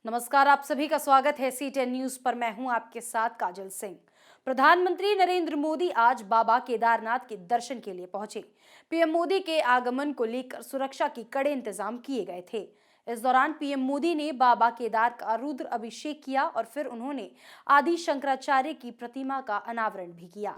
नमस्कार, आप सभी का स्वागत है C10 न्यूज पर। मैं हूं आपके साथ काजल सिंह। प्रधानमंत्री नरेंद्र मोदी आज बाबा केदारनाथ के दर्शन के लिए पहुंचे। पीएम मोदी के आगमन को लेकर सुरक्षा के कड़े इंतजाम किए गए थे। इस दौरान पीएम मोदी ने बाबा केदार का रुद्र अभिषेक किया और फिर उन्होंने आदि शंकराचार्य की प्रतिमा का अनावरण भी किया।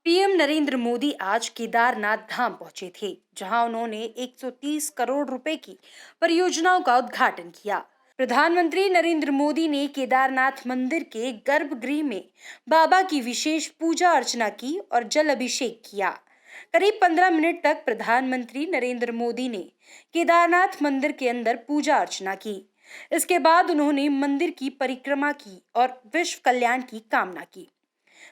पीएम नरेंद्र मोदी आज केदारनाथ धाम पहुंचे थे, जहां उन्होंने 130 करोड़ रुपए की परियोजनाओं का उद्घाटन किया। प्रधानमंत्री नरेंद्र मोदी ने केदारनाथ मंदिर के गर्भगृह में बाबा की विशेष पूजा अर्चना की और जल अभिषेक किया। करीब 15 मिनट तक प्रधानमंत्री नरेंद्र मोदी ने केदारनाथ मंदिर के अंदर पूजा अर्चना की। इसके बाद उन्होंने मंदिर की परिक्रमा की और विश्व कल्याण की कामना की।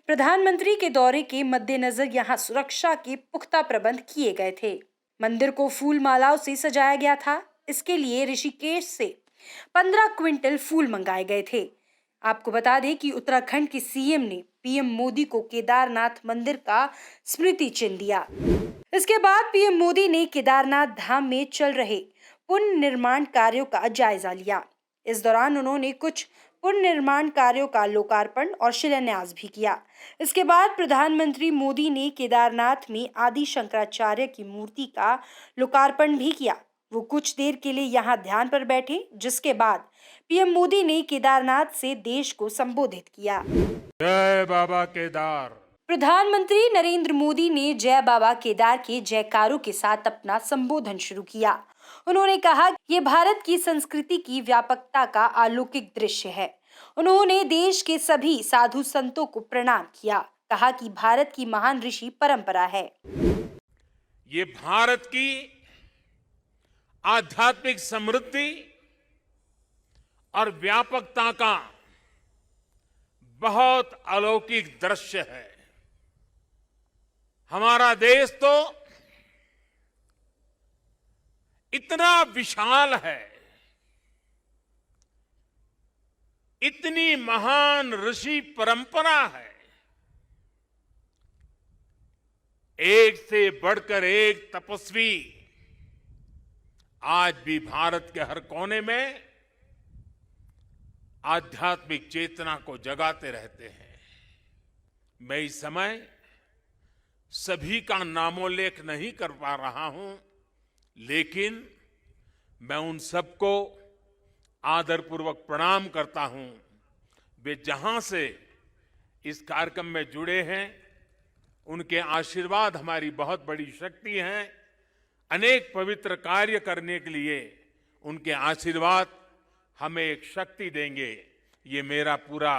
प्रधानमंत्री के दौरे के मद्देनजर यहां सुरक्षा के पुख्ता प्रबंध किए गए थे। मंदिर को फूल मालाओं से सजाया गया था। इसके लिए ऋषिकेश से 15 क्विंटल फूल मंगाए गए थे। आपको बता दें कि उत्तराखंड के सीएम ने पीएम मोदी को केदारनाथ मंदिर का स्मृति चिन्ह दिया। इसके बाद पीएम मोदी ने केदारनाथ धाम में चल रहे पुनर्निर्माण कार्यों का जायजा लिया। इस दौरान उन्होंने कुछ पुनर्निर्माण कार्यों का लोकार्पण और शिलान्यास भी किया। इसके बाद प्रधानमंत्री मोदी ने केदारनाथ में आदि शंकराचार्य की मूर्ति का लोकार्पण भी किया। वो कुछ देर के लिए यहां ध्यान पर बैठे, जिसके बाद पीएम मोदी ने केदारनाथ से देश को संबोधित किया। जय बाबा केदार। प्रधानमंत्री नरेंद्र मोदी ने जय बाबा केदार के जयकारों के साथ अपना संबोधन शुरू किया। उन्होंने कहा, ये भारत की संस्कृति की व्यापकता का अलौकिक दृश्य है। उन्होंने देश के सभी साधु संतों को प्रणाम किया। कहा कि भारत की महान ऋषि परंपरा है। ये भारत की आध्यात्मिक समृद्धि और व्यापकता का बहुत अलौकिक दृश्य है। हमारा देश तो इतना विशाल है, इतनी महान ऋषि परंपरा है, एक से बढ़कर एक तपस्वी आज भी भारत के हर कोने में आध्यात्मिक चेतना को जगाते रहते हैं। मैं इस समय सभी का नामोल्लेख नहीं कर पा रहा हूं, लेकिन मैं उन सबको आदरपूर्वक प्रणाम करता हूं। वे जहां से इस कार्यक्रम में जुड़े हैं, उनके आशीर्वाद हमारी बहुत बड़ी शक्ति है। अनेक पवित्र कार्य करने के लिए उनके आशीर्वाद हमें एक शक्ति देंगे, ये मेरा पूरा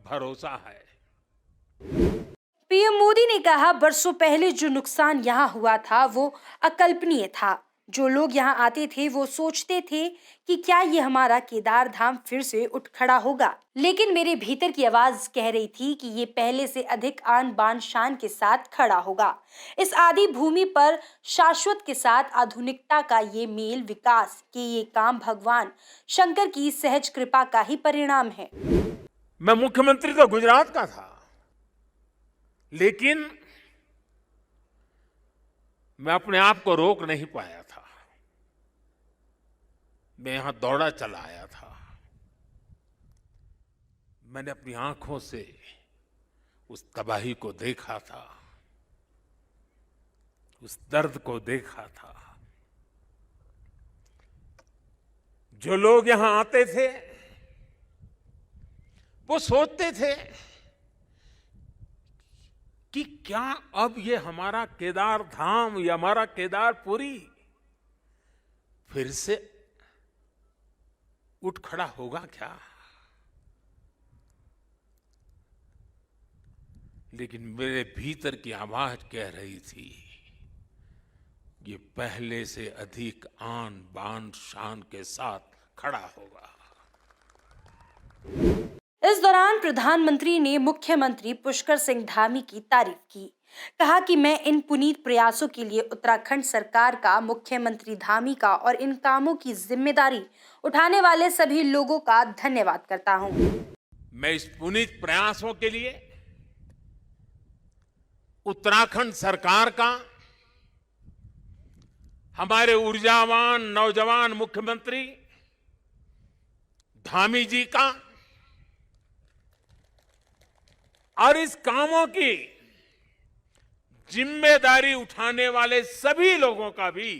भरोसा है। पीएम मोदी ने कहा, वर्षों पहले जो नुकसान यहाँ हुआ था वो अकल्पनीय था। जो लोग यहाँ आते थे वो सोचते थे कि क्या ये हमारा केदार धाम फिर से उठ खड़ा होगा, लेकिन मेरे भीतर की आवाज कह रही थी कि ये पहले से अधिक आन बान शान के साथ खड़ा होगा। इस आदि भूमि पर शाश्वत के साथ आधुनिकता का ये मेल विकास के ये काम भगवान शंकर की सहज कृपा का ही परिणाम है। मैं मुख्यमंत्री तो गुजरात का था, लेकिन मैं अपने आप को रोक नहीं पाया था। मैं यहां दौड़ा चला आया था। मैंने अपनी आंखों से उस तबाही को देखा था, उस दर्द को देखा था। जो लोग यहां आते थे वो सोचते थे कि क्या अब ये हमारा केदार धाम या हमारा केदारपुरी फिर से उठ खड़ा होगा क्या? लेकिन मेरे भीतर की आवाज कह रही थी, ये पहले से अधिक आन बान शान के साथ खड़ा होगा। इस दौरान प्रधानमंत्री ने मुख्यमंत्री पुष्कर सिंह धामी की तारीफ की। कहा कि मैं इन पुनीत प्रयासों के लिए उत्तराखंड सरकार का, मुख्यमंत्री धामी का और इन कामों की जिम्मेदारी उठाने वाले सभी लोगों का धन्यवाद करता हूं। मैं इस पुनीत प्रयासों के लिए उत्तराखंड सरकार का, हमारे ऊर्जावान नौजवान मुख्यमंत्री धामी जी का और इस कामों की जिम्मेदारी उठाने वाले सभी लोगों का भी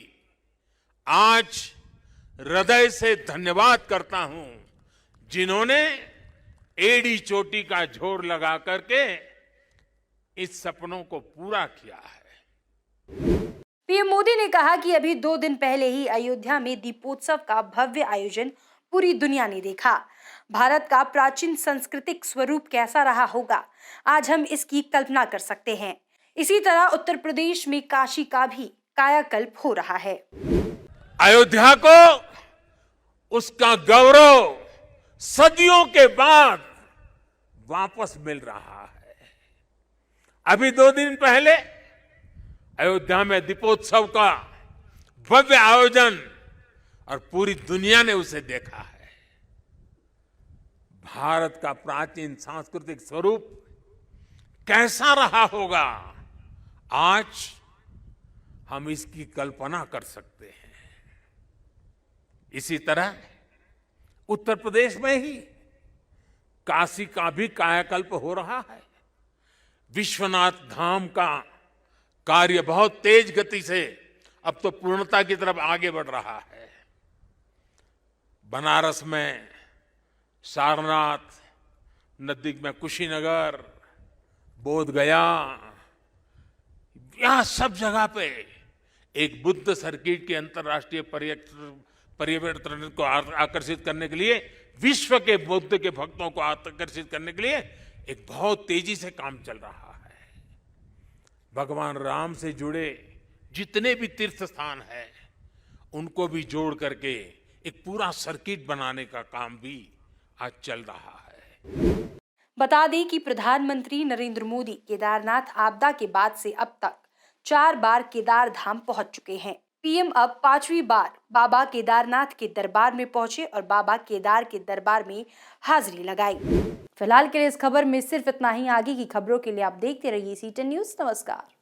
आज हृदय से धन्यवाद करता हूं, जिन्होंने एड़ी चोटी का जोर लगा करके इस सपनों को पूरा किया है। पीएम मोदी ने कहा कि अभी 2 दिन पहले ही अयोध्या में दीपोत्सव का भव्य आयोजन पूरी दुनिया ने देखा। भारत का प्राचीन सांस्कृतिक स्वरूप कैसा रहा होगा, आज हम इसकी कल्पना कर सकते हैं। इसी तरह उत्तर प्रदेश में काशी का भी कायाकल्प हो रहा है। अयोध्या को उसका गौरव सदियों के बाद वापस मिल रहा है। अभी 2 दिन पहले अयोध्या में दीपोत्सव का भव्य आयोजन और पूरी दुनिया ने उसे देखा है। भारत का प्राचीन सांस्कृतिक स्वरूप कैसा रहा होगा, आज हम इसकी कल्पना कर सकते हैं। इसी तरह उत्तर प्रदेश में ही काशी का भी कायाकल्प हो रहा है। विश्वनाथ धाम का कार्य बहुत तेज गति से अब तो पूर्णता की तरफ आगे बढ़ रहा है। बनारस में सारनाथ, नजदीक में कुशीनगर, बोध गया, यहां सब जगह पे एक बुद्ध सर्किट के अंतर्राष्ट्रीय पर्यटन को आकर्षित करने के लिए, विश्व के बुद्ध के भक्तों को आकर्षित करने के लिए एक बहुत तेजी से काम चल रहा है। भगवान राम से जुड़े जितने भी तीर्थ स्थान हैं, उनको भी जोड़ करके एक पूरा सर्किट बनाने का काम भी आज चल रहा है। बता दें कि प्रधानमंत्री नरेंद्र मोदी केदारनाथ आपदा के बाद से अब तक 4 बार केदार धाम पहुंच चुके हैं। पीएम अब 5वीं बार बाबा केदारनाथ के दरबार में पहुंचे और बाबा केदार के दरबार में हाजिरी लगाई। फिलहाल के लिए इस खबर में सिर्फ इतना ही। आगे की खबरों के लिए आप देखते रहिए सी10 न्यूज़। नमस्कार।